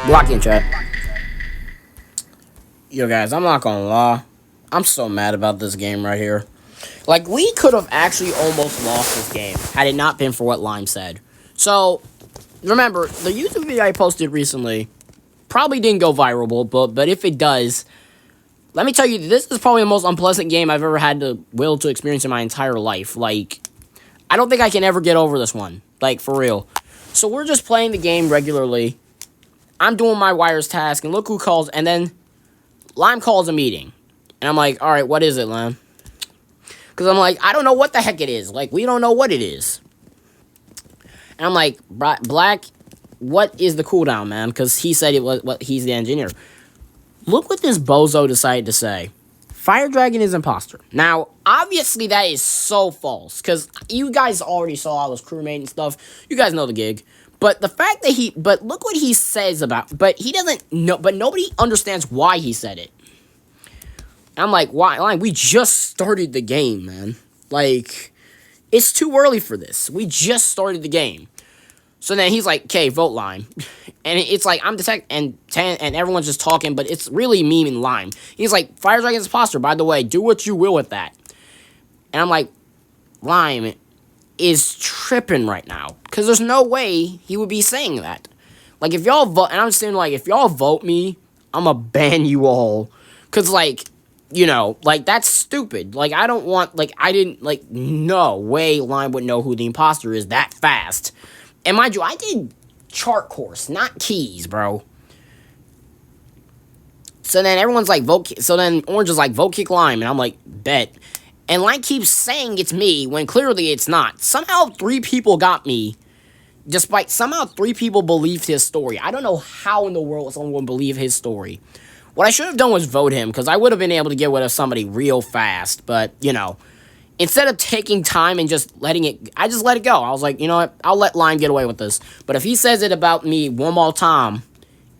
Blocking chat. Yo, guys, I'm not gonna lie. I'm so mad about this game right here. Like, we could have actually almost lost this game had it not been for what Lime said. So, remember, the YouTube video I posted recently probably didn't go viral, but if it does, let me tell you, this is probably the most unpleasant game I've ever had the will to experience in my entire life. Like, I don't think I can ever get over this one. Like, for real. So, we're just playing the game regularly. I'm doing my wires task, and look who calls, and then Lime calls a meeting. And I'm like, alright, what is it, Lime? Because I'm like, I don't know what the heck it is. Like, we don't know what it is. And I'm like, Black, what is the cooldown, man? Because he said it was, he's the engineer. Look what this bozo decided to say. Fire Dragon is imposter. Now, obviously that is so false. Because you guys already saw I was crewmate and stuff. You guys know the gig. But the fact that but look what he says about, but he doesn't know, but nobody understands why he said it. I'm like, why? Like, we just started the game, man. Like, it's too early for this. We just started the game. So then he's like, okay, vote Lime. And it's like, I'm and everyone's just talking, but it's really memeing Lime. He's like, Fire Dragon's imposter, by the way, do what you will with that. And I'm like, Lime is tripping right now. Because there's no way he would be saying that. Like, if y'all vote, and I'm saying, like, if y'all vote me, I'm gonna ban you all. Because, like, you know, like, that's stupid. Like, I don't want, like, I didn't, like, no way Lime would know who the imposter is that fast. And mind you, I did chart course, not keys, bro. So then everyone's like, so then Orange is like, vote kick Lime. And I'm like, bet. And Lime keeps saying it's me when clearly it's not. Somehow 3 people got me. Despite somehow 3 people believed his story. I don't know how in the world someone would believe his story. What I should have done was vote him, because I would have been able to get rid of somebody real fast. But, you know, instead of taking time and just letting it, I just let it go. I was like, you know what, I'll let Lime get away with this. But if he says it about me one more time,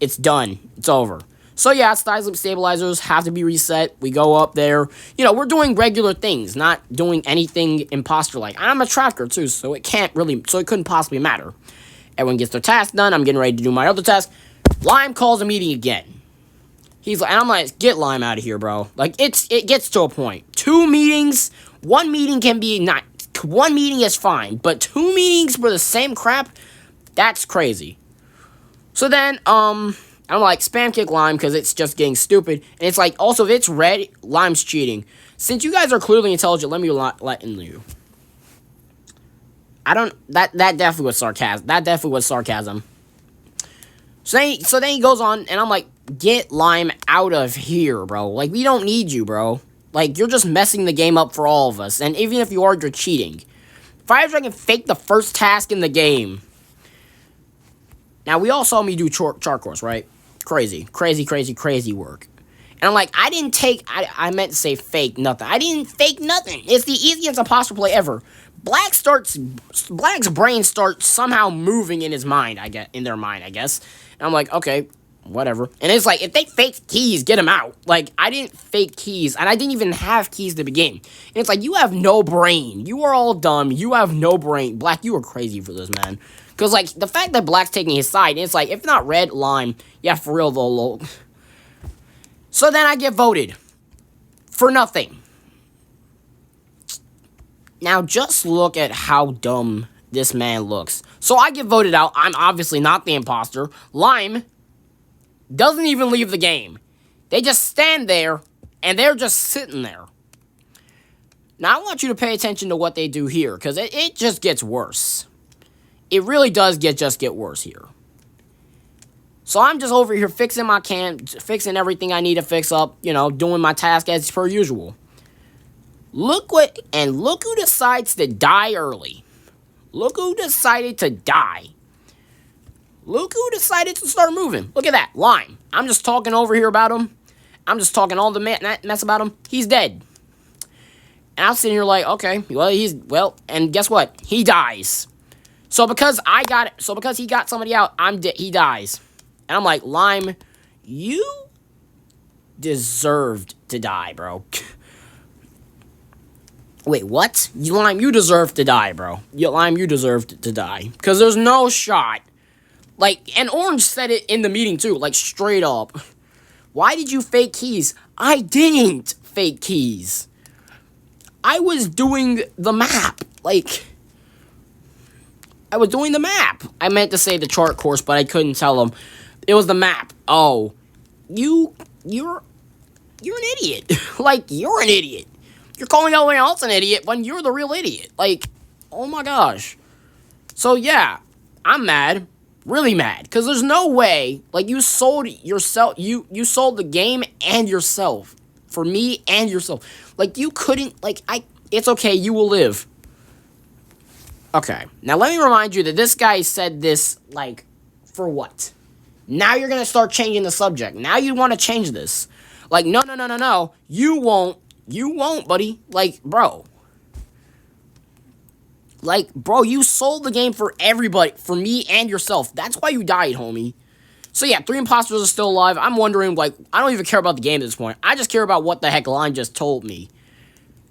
it's done. It's over. So yeah, Stylus stabilizers have to be reset. We go up there. You know, we're doing regular things, not doing anything imposter-like. I'm a tracker too, so it couldn't possibly matter. Everyone gets their task done. I'm getting ready to do my other task. Lime calls a meeting again. He's like, and I'm like, get Lime out of here, bro. Like, it gets to a point. 2 meetings, 1 meeting can be not, 1 meeting is fine, but 2 meetings for the same crap, that's crazy. So then, I'm like, spam kick Lime, because it's just getting stupid. And it's like, also, if it's red, Lime's cheating. Since you guys are clearly intelligent, let me let in you. That definitely was sarcasm. That definitely was sarcasm. So then he goes on, and I'm like, get Lime out of here, bro. Like, we don't need you, bro. Like, you're just messing the game up for all of us. And even if you are, you're cheating. Fire Dragon faked the first task in the game. Now, we all saw me do chart course, right? Crazy work. And I'm like, I meant to say fake nothing. I didn't fake nothing. It's the easiest imposter play ever. Black's brain starts somehow moving in his mind, in their mind, I guess. And I'm like, okay, whatever. And it's like, if they fake keys, get them out. Like, I didn't fake keys, and I didn't even have keys to begin. And it's like, you have no brain. You are all dumb. You have no brain. Black, you are crazy for this, man. Because, like, the fact that Black's taking his side, and it's like, if not red, Lime, yeah, for real, though, lol. So then I get voted. For nothing. Now, just look at how dumb this man looks. So I get voted out. I'm obviously not the imposter. Lime doesn't even leave the game. They just stand there, and they're just sitting there. Now, I want you to pay attention to what they do here, because it just gets worse. It really does just get worse here. So I'm just over here fixing my fixing everything I need to fix up, you know, doing my task as per usual. Look who decides to die early. Look who decided to die. Look who decided to start moving. Look at that, Lime. I'm just talking over here about him. I'm just talking all the mess about him. He's dead. And I'm sitting here like, okay, well, and guess what? He dies. So because he got somebody out, he dies. And I'm like, Lime, you deserved to die, bro. Wait, what? Lime, you deserve to die, bro. Lime, you deserved to die. Because there's no shot. Like, and Orange said it in the meeting too, like straight up. Why did you fake keys? I didn't fake keys. I was doing the map. Like, I was doing the map. I meant to say the chart course, but I couldn't tell them. It was the map. Oh, you're an idiot. Like, you're an idiot. You're calling everyone else an idiot when you're the real idiot. Like, oh my gosh. So yeah, I'm mad. Really mad. Because there's no way, like, you sold yourself, you sold the game and yourself. For me and yourself. Like, you couldn't, like, it's okay, you will live. Okay, now let me remind you that this guy said this, like, for what? Now you're gonna start changing the subject. Now you want to change this. Like, no. You won't, buddy. Like, bro. Like, bro, you sold the game for everybody, for me and yourself. That's why you died, homie. So yeah, 3 imposters are still alive. I'm wondering, like, I don't even care about the game at this point. I just care about what the heck Lime just told me.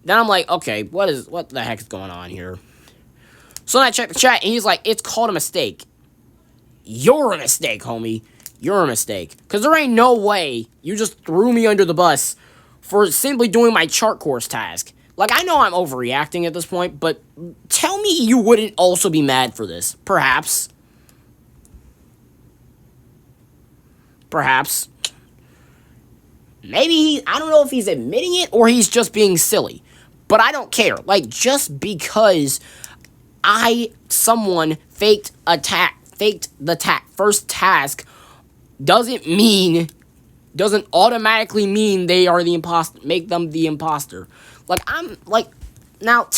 Then I'm like, okay, what the heck is going on here? So then I check the chat, and he's like, it's called a mistake. You're a mistake, homie. You're a mistake. Because there ain't no way you just threw me under the bus for simply doing my chart course task. Like, I know I'm overreacting at this point, but tell me you wouldn't also be mad for this. Perhaps. Perhaps. Maybe I don't know if he's admitting it or he's just being silly. But I don't care. Like, just because someone faked the first task doesn't automatically mean they are the imposter, make them the imposter. Like, I'm, like, now,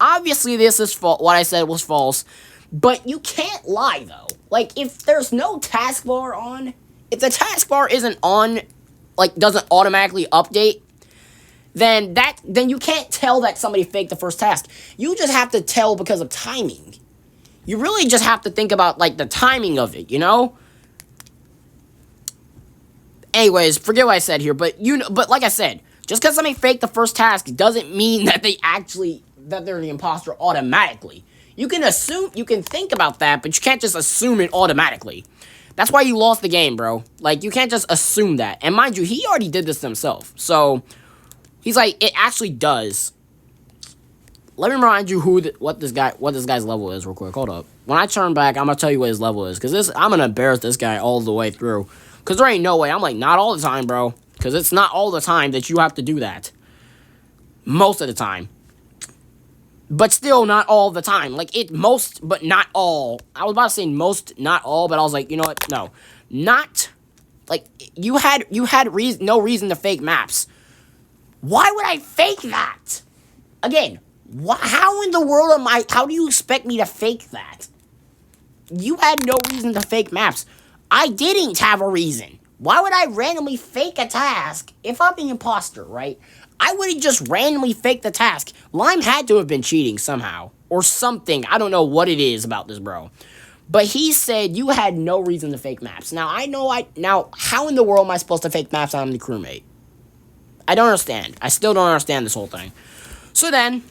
obviously this is what I said was false, but you can't lie, though. Like, if there's no taskbar on, if the taskbar isn't on, like, doesn't automatically update, then you can't tell that somebody faked the first task. You just have to tell because of timing. You really just have to think about, like, the timing of it, you know? Anyways, forget what I said here, but like I said, just because somebody faked the first task doesn't mean that they're the imposter automatically. You can think about that, but you can't just assume it automatically. That's why you lost the game, bro. Like, you can't just assume that. And mind you, he already did this himself. So, he's like, it actually does. Let me remind you what this guy's level is real quick. Hold up. When I turn back, I'm going to tell you what his level is. Because I'm going to embarrass this guy all the way through. Because there ain't no way. I'm like, not all the time, bro. Because it's not all the time that you have to do that. Most of the time. But still not all the time. Like, most, but not all. I was about to say most, not all, but I was like, you know what? No. Not, like, you had no reason to fake maps. Why would I fake that? Again, how in the world how do you expect me to fake that? You had no reason to fake maps. I didn't have a reason. Why would I randomly fake a task if I'm the imposter, right? I wouldn't just randomly fake the task. Lime had to have been cheating somehow. Or something. I don't know what it is about this, bro. But he said you had no reason to fake maps. Now, now, how in the world am I supposed to fake maps on the crewmate? I don't understand. I still don't understand this whole thing. So then,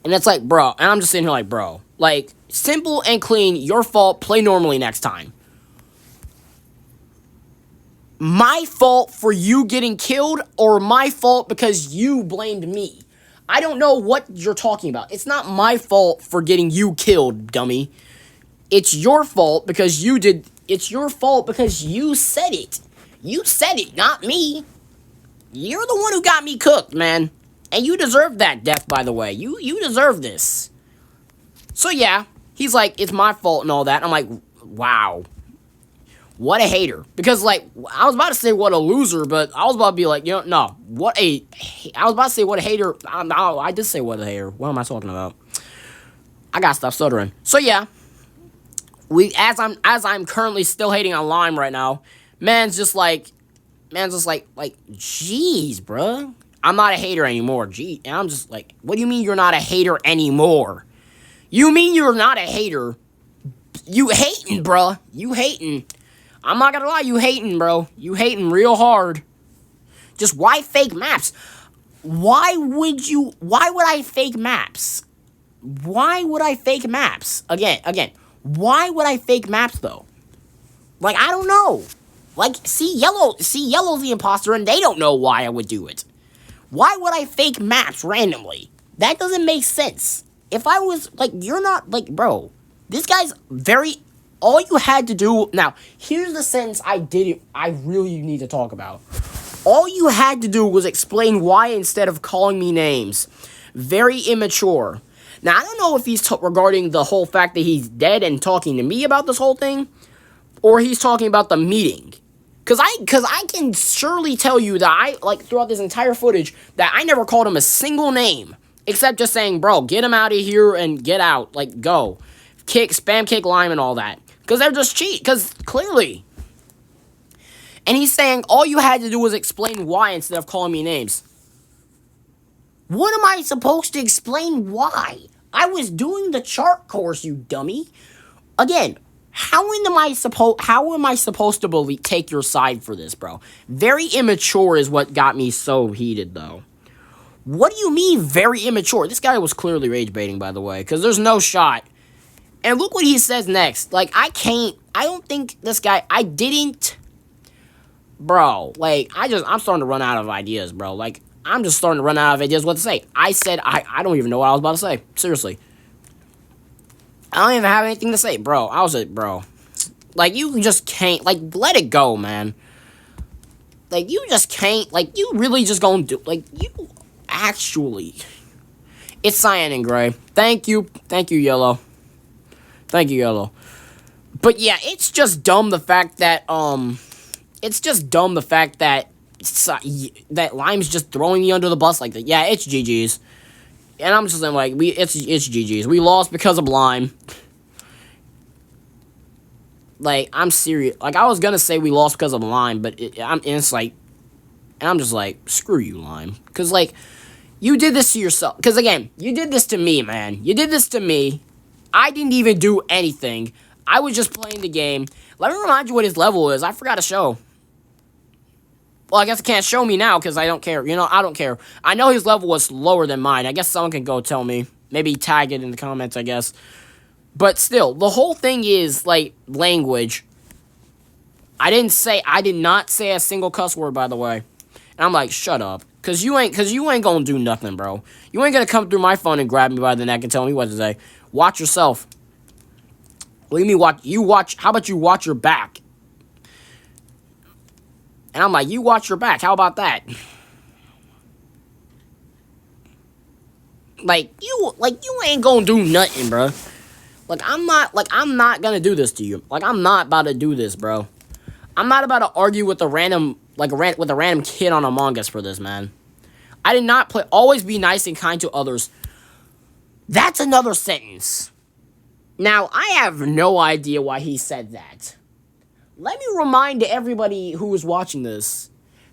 and it's like, bro, and I'm just sitting here like, bro. Like, simple and clean, your fault, play normally next time. My fault for you getting killed, or my fault because you blamed me? I don't know what you're talking about. It's not my fault for getting you killed, dummy. It's your fault because it's your fault because you said it. You said it, not me. You're the one who got me cooked, man. And you deserve that death, by the way. You deserve this. So yeah, he's like, it's my fault and all that. I'm like, wow. What a hater. Because, like, I was about to say what a loser, but I was about to be like, you know, no. I was about to say what a hater. I did say what a hater. What am I talking about? I gotta stop stuttering. So, yeah. As I'm currently still hating on Lime right now, man's just like, jeez, bruh. I'm not a hater anymore. Gee, and I'm just like, what do you mean you're not a hater anymore? You mean you're not a hater? You hating, bruh. You hating. I'm not gonna lie, you hating, bro. You hating real hard. Just why fake maps? Why would I fake maps? Why would I fake maps? Again, Why would I fake maps though? Like, I don't know. Like, see Yellow's the imposter and they don't know why I would do it. Why would I fake maps randomly? That doesn't make sense. If I was, like, you're not, like, bro, this guy's very, all you had to do, now, here's the sentence I really need to talk about. All you had to do was explain why instead of calling me names. Very immature. Now, I don't know if he's regarding the whole fact that he's dead and talking to me about this whole thing, or he's talking about the meeting. Cause I can surely tell you that I, like, throughout this entire footage, that I never called him a single name. Except just saying, bro, get him out of here and get out. Like, go. Spam kick Lime and all that. Cause they're just cheat. Cause, clearly. And he's saying, all you had to do was explain why instead of calling me names. What am I supposed to explain why? I was doing the chart course, you dummy. Again, how am I supposed to take your side for this, bro? Very immature is what got me so heated, though. What do you mean, very immature? This guy was clearly rage baiting, by the way, because there's no shot. And look what he says next. Like, I don't think this guy, bro, like, I'm starting to run out of ideas, bro. Like, I'm just starting to run out of ideas what to say. I said, I don't even know what I was about to say. Seriously. I don't even have anything to say, bro. Bro. Like, you just can't, like, let it go, man. Like, you just can't, like, you really just gonna do, like, you actually. It's cyan and gray. Thank you, Yellow. Thank you, Yellow. But yeah, it's just dumb the fact that, that Lime's just throwing me under the bus like that. Yeah, it's GG's. And I'm just saying, like, it's GG's. We lost because of Lime. Like, I'm serious. Like, I was gonna say we lost because of Lime, but I'm just like, screw you, Lime. Because, like, you did this to yourself. Because, again, you did this to me, man. You did this to me. I didn't even do anything. I was just playing the game. Let me remind you what his level is. I forgot to show. Well, I guess it can't show me now because I don't care. You know, I don't care. I know his level was lower than mine. I guess someone can go tell me. Maybe tag it in the comments, I guess. But still, the whole thing is, like, language. I did not say a single cuss word, by the way. And I'm like, shut up. Because you ain't gonna do nothing, bro. You ain't gonna come through my phone and grab me by the neck and tell me what to say. Watch yourself. What do you mean watch? How about you watch your back? And I'm like, you watch your back. How about that? You ain't gonna do nothing, bro. I'm not gonna do this to you. Like, I'm not about to do this, bro. I'm not about to argue with a random kid on Among Us for this, man. I did not play. Always be nice and kind to others. That's another sentence. Now, I have no idea why he said that. Let me remind everybody who is watching this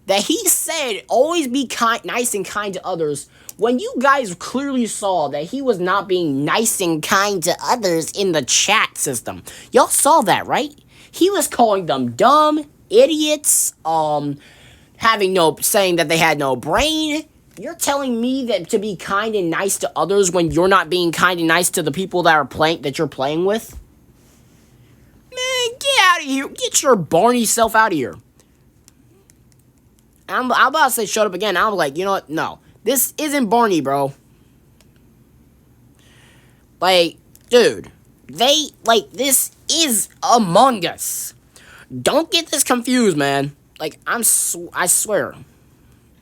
that he said always be nice and kind to others when you guys clearly saw that he was not being nice and kind to others in the chat system. Y'all saw that, right? He was calling them dumb, idiots, saying that they had no brain. You're telling me that to be kind and nice to others when you're not being kind and nice to the people that you're playing with? Man, get out of here. Get your Barney self out of here. I'm about to say shut up again. I'm like, you know what? No. This isn't Barney, bro. Like, dude. This is Among Us. Don't get this confused, man. Like, I swear.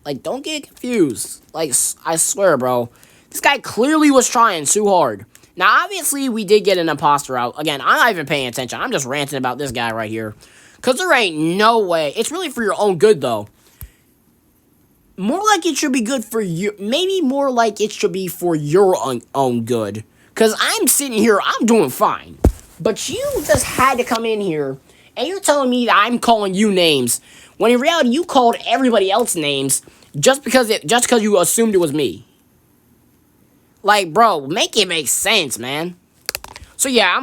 Like, don't get confused. Like, I swear, bro. This guy clearly was trying too hard. Now, obviously, we did get an imposter out. Again, I'm not even paying attention. I'm just ranting about this guy right here. Because there ain't no way. It's really for your own good, though. More like it should be good for you. Maybe more like it should be for your own good. Because I'm sitting here, I'm doing fine. But you just had to come in here, and you're telling me that I'm calling you names. When in reality, you called everybody else names just because you assumed it was me. Like, bro, make it make sense, man. So, yeah,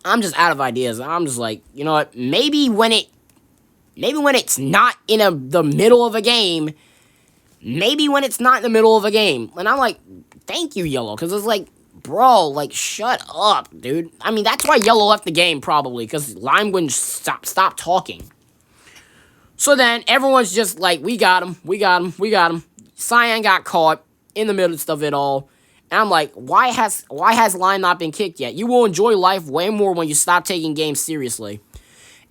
I'm just out of ideas. I'm just like, you know what? Maybe when it's not in the middle of a game. And I'm like, thank you, Yellow. Because it's like, bro, like, shut up, dude. I mean, that's why Yellow left the game, probably, because Lime wouldn't stop talking. So then, everyone's just like, we got him, we got him, we got him. Cyan got caught in the midst of it all. And I'm like, why has Lime not been kicked yet? You will enjoy life way more when you stop taking games seriously.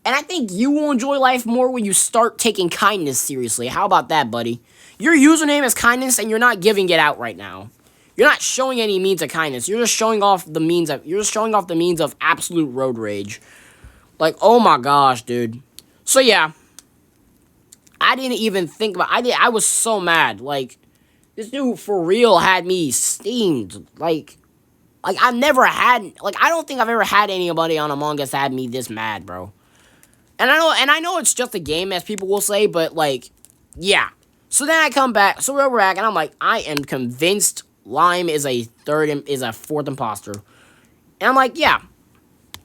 And I think you will enjoy life more when you start taking kindness seriously. How about that, buddy? Your username is kindness, and you're not giving it out right now. You're not showing any means of kindness. You're just showing off the means of absolute road rage. Like, oh my gosh, dude. So yeah, I didn't even think about. I was so mad. Like, this dude for real had me steamed. Like I've never had. Like, I don't think I've ever had anybody on Among Us had me this mad, bro. And I know it's just a game, as people will say, but like, yeah. So then I come back, so we're back, and I'm like, I am convinced Lime is a fourth imposter. And I'm like, yeah.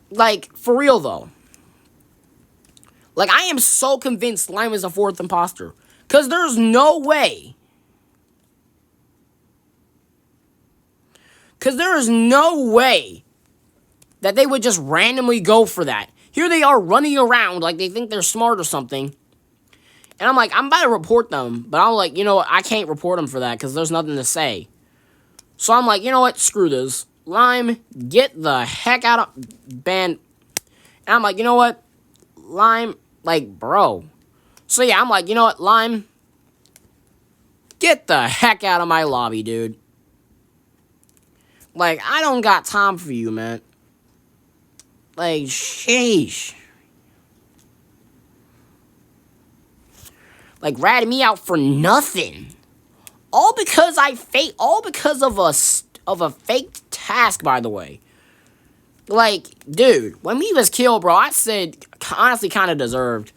Like, for real though. Like, I am so convinced Lime is a fourth imposter. Cause there's no way. Cause there is no way that they would just randomly go for that. Here they are running around like they think they're smart or something. And I'm like, I'm about to report them. But I'm like, you know what? I can't report them for that because there's nothing to say. So I'm like, you know what? Screw this. Lime, get the heck out of ban. And I'm like, you know what? Lime, like, bro. So yeah, I'm like, you know what? Lime, get the heck out of my lobby, dude. Like, I don't got time for you, man. Like, sheesh. Like, ratted me out for nothing. All because of a fake task, by the way. Like, dude, when we was killed, bro, I said, honestly, kind of deserved.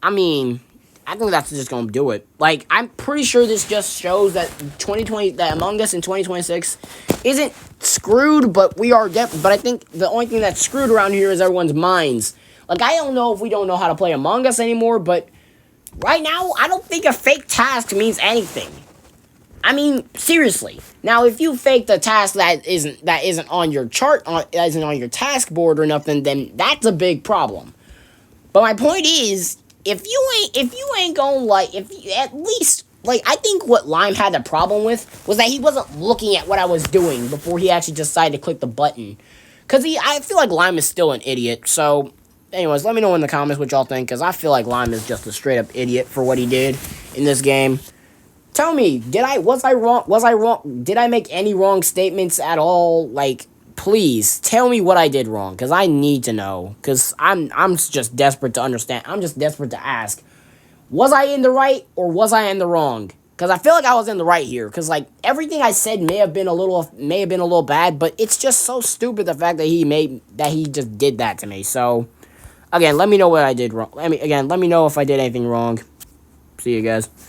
I mean, I think that's just gonna do it. Like, I'm pretty sure this just shows that that Among Us in 2026 isn't screwed, but we are but I think the only thing that's screwed around here is everyone's minds. Like, I don't know if we don't know how to play Among Us anymore, but right now, I don't think a fake task means anything. I mean, seriously. Now, if you fake the task that isn't on your chart, isn't on your task board or nothing, then that's a big problem. But my point is, if you ain't gonna, like, if you, at least, like, I think what Lime had a problem with was that he wasn't looking at what I was doing before he actually decided to click the button. Because I feel like Lime is still an idiot. So, anyways, let me know in the comments what y'all think, because I feel like Lime is just a straight up idiot for what he did in this game. Tell me, was I wrong? Did I make any wrong statements at all? Like, please, tell me what I did wrong, because I need to know, because I'm just desperate to understand. I'm just desperate to ask. Was I in the right, or was I in the wrong? Because I feel like I was in the right here, because, like, everything I said may have been a little bad, but it's just so stupid the fact that he just did that to me. So, again, let me know what I did wrong. Let me know if I did anything wrong. See you guys.